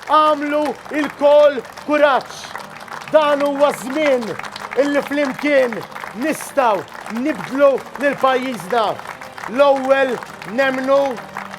għamlu il-kol kuraġġ. Dan huwa żmien illi flimkien nistgħu nibdlu lil pajjiżna. L-ewwel nemnu,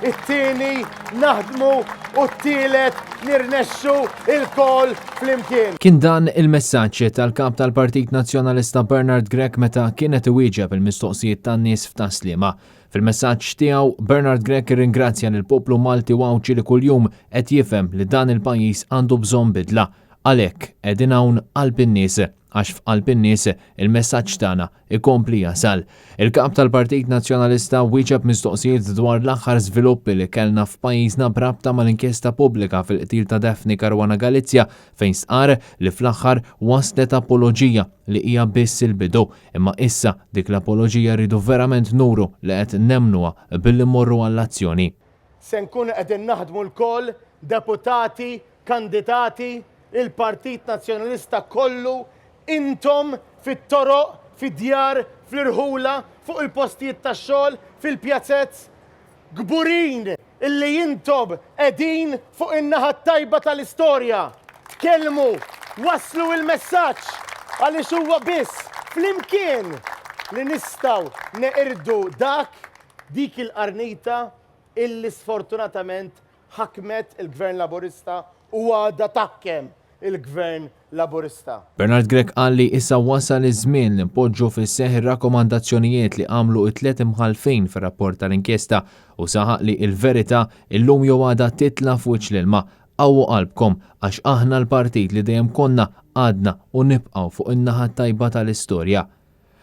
it-tieni naħdmu u t-tielet nirnexxu il-kol flimkien. Kien dan il-messaġġ tal-kap tal-Partit Nazzjonalista Bernard Grech meta kienet iwieġeb il-mistoqsijiet tan-nies f'Taslima. Fil-messaġġ tiegħu Bernard Grech irringrazzja lill-poplu Malti wawċi li kuljum qed jifhem li dan il-pajjiż għandu bżonn bidla. Għalhekk qegħdin hawn qalb in-nies għax f'qalb in-nies il-messaġġ tagħna ikompli jasal. Il-kap tal-Partit Nazzjonalista wieġeb mistoqsijiet dwar l-aħħar żviluppi li kellna f'pajjiżna b'rabta mal-inkjesta pubblika fil-qtil ta' Daphne Caruana Galizia fejn stqar li fl-aħħar waslet apoloġija li hija biss il-bidu, imma issa dik l-apoloġija rridu verament nuru li qed nemmnuha billi mmorru għall-azzjoni. Se nkunu qegħdin naħdmu l-koll deputati, kandidati, il-Partit Nazzjonalista kollu, intom fit-toroq, fid-djar, fl-irħula, fuq il-postijiet tax-xogħol, fil-pjazzett, gburin illi intom qegħdin fuq in-naħa tajba tal-istorja. Tkellmu, waslu il-messaġġ għaliex huwa biss flimkien li nistgħu neqirdu dik il-qarnita illi sfortunatament ħakmet il-Gvern Laburista u għadha taħkem il-Gvern Laburista. Bernard Grech qal li issa wasal iż-żmien li npoġġu fis-seħħ ir-rakkomandazzjonijiet li għamlu t-tliet imħalfin fir-rapport tal-inkjesta u saħaq li l-verità illum jew għadha titla' f'wiċċ l-ilma. Qawwu qalbkom għax aħna l-partit li dejjem konna għadna u nibqgħu fuq in-naħa tajba tal-istorja.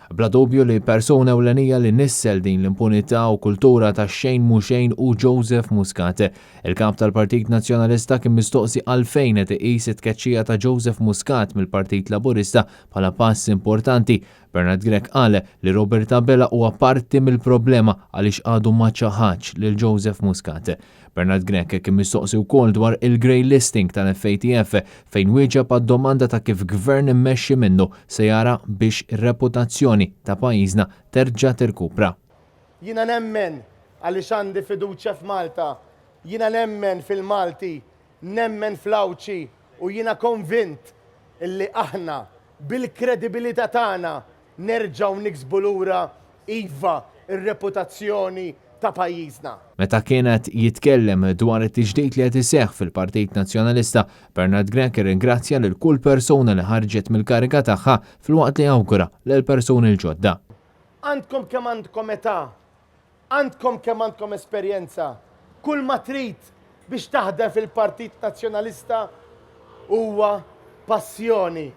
Bla dubju li persuna ewlenija li nissel din l-impunità u kultura ta' xejn mhu xejn u Joseph Muscat. Il-kap tal-Partit Nazzjonalista kien mistoqsi għalfejn qed iqis it-tkeċċija ta' Joseph Muscat mill-Partit Laburista bħala pass importanti. Bernard Grech qal li Roberta Bella huwa parti mill-problema għaliex għadu ma ċaħax lil Joseph Muscat. Bernard Grech kien mistoqsi wkoll dwar il-grey listing tal-FATF fejn wieġeb għad-domanda ta' kif gvern immexxi minnu se jara biex ir-reputazzjoni ta' pajjiżna terġa' tirkupra. Jiena nemmen għaliex għandi fiduċja f'Malta, jiena nemmen fil-Malti, nemmen fl-Awċi u jiena konvint illi aħna bil-kredibilità tagħna nerġgħu niksbu lura iva ir-reputazzjoni ta' pajjiżna. Meta kienet jitkellem dwar it-tiġdid li qed iseħħ fil-Partit Nazzjonalista, Bernard Grech irringrazzja lil kull persuna li ħarġet mill-kariga tagħha filwaqt li awgura lil persuni l-ġodda. Għandkom kemm għandkom età, għandkom kemm għandkom esperjenza, kull ma trid biex taħdem fil-Partit Nazzjonalista huwa passjoni.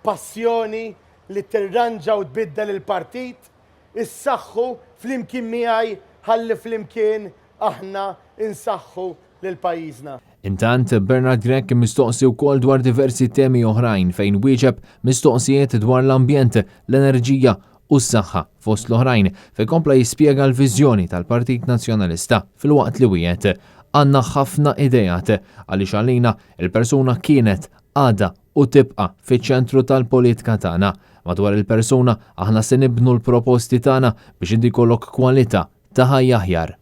Passjoni li tirranġa u tbiddel il-partit, issaħħu flimkien miegħi ħalli flimkien aħna insaħħu lil pajjiżna. Intant Bernard Grech mistoqsi wkoll dwar diversi temi oħrajn fejn wieġeb mistoqsijiet dwar l-ambjent, l-enerġija u s-saħħa fost l-oħrajn fejn kompla jispjega l-viżjoni tal-Partit Nazzjonalista filwaqt li wieħed għandna ħafna idejat għaliex għalina il-persuna kienet għadha u tibqa' fiċ-ċentru tal-politika tagħna. Madwar il-persuna aħna se nibnu l-proposti tagħna biex inti jkollok kwalità ta' ħajja aħjar.